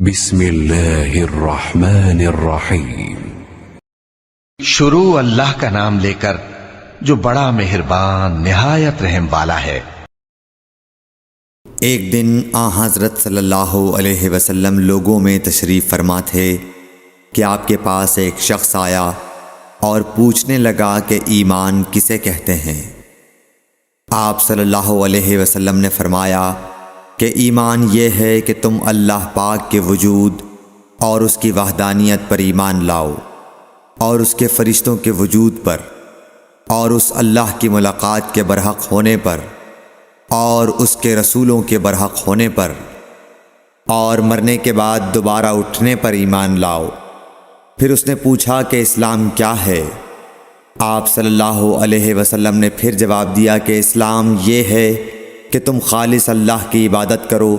بسم اللہ الرحمن الرحیم۔ شروع اللہ کا نام لے کر جو بڑا مہربان نہایت رحم والا ہے۔ ایک دن حضرت صلی اللہ علیہ وسلم لوگوں میں تشریف فرما تھے کہ آپ کے پاس ایک شخص آیا اور پوچھنے لگا کہ ایمان کسے کہتے ہیں۔ آپ صلی اللہ علیہ وسلم نے فرمایا کہ ایمان یہ ہے کہ تم اللہ پاک کے وجود اور اس کی وحدانیت پر ایمان لاؤ، اور اس کے فرشتوں کے وجود پر، اور اس اللہ کی ملاقات کے برحق ہونے پر، اور اس کے رسولوں کے برحق ہونے پر، اور مرنے کے بعد دوبارہ اٹھنے پر ایمان لاؤ۔ پھر اس نے پوچھا کہ اسلام کیا ہے؟ آپ صلی اللہ علیہ وسلم نے پھر جواب دیا کہ اسلام یہ ہے کہ تم خالص اللہ کی عبادت کرو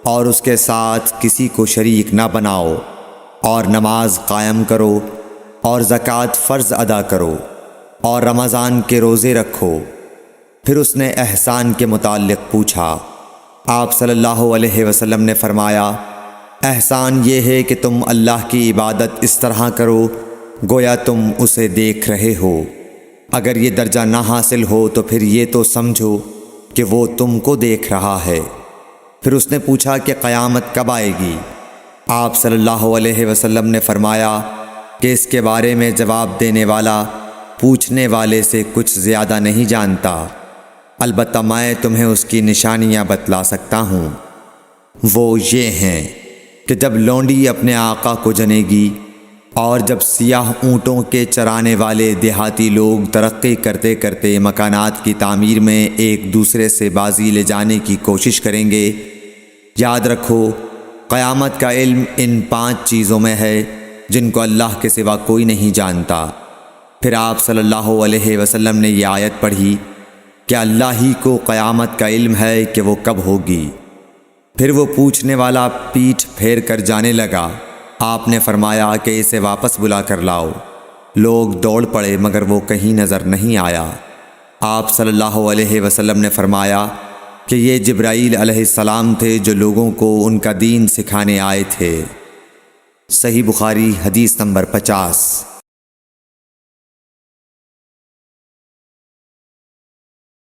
اور اس کے ساتھ کسی کو شریک نہ بناؤ، اور نماز قائم کرو، اور زکوٰۃ فرض ادا کرو، اور رمضان کے روزے رکھو۔ پھر اس نے احسان کے متعلق پوچھا۔ آپ صلی اللہ علیہ وسلم نے فرمایا، احسان یہ ہے کہ تم اللہ کی عبادت اس طرح کرو گویا تم اسے دیکھ رہے ہو۔ اگر یہ درجہ نہ حاصل ہو تو پھر یہ تو سمجھو کہ وہ تم کو دیکھ رہا ہے۔ پھر اس نے پوچھا کہ قیامت کب آئے گی؟ آپ صلی اللہ علیہ وسلم نے فرمایا کہ اس کے بارے میں جواب دینے والا پوچھنے والے سے کچھ زیادہ نہیں جانتا، البتہ میں تمہیں اس کی نشانیاں بتلا سکتا ہوں۔ وہ یہ ہیں کہ جب لونڈی اپنے آقا کو جنے گی، اور جب سیاہ اونٹوں کے چرانے والے دیہاتی لوگ ترقی کرتے کرتے مکانات کی تعمیر میں ایک دوسرے سے بازی لے جانے کی کوشش کریں گے، یاد رکھو قیامت کا علم ان 5 چیزوں میں ہے جن کو اللہ کے سوا کوئی نہیں جانتا۔ پھر آپ صلی اللہ علیہ وسلم نے یہ آیت پڑھی کہ اللہ ہی کو قیامت کا علم ہے کہ وہ کب ہوگی۔ پھر وہ پوچھنے والا پیٹھ پھیر کر جانے لگا۔ آپ نے فرمایا کہ اسے واپس بلا کر لاؤ۔ لوگ دوڑ پڑے مگر وہ کہیں نظر نہیں آیا۔ آپ صلی اللہ علیہ وسلم نے فرمایا کہ یہ جبرائیل علیہ السلام تھے جو لوگوں کو ان کا دین سکھانے آئے تھے۔ صحیح بخاری حدیث نمبر 50۔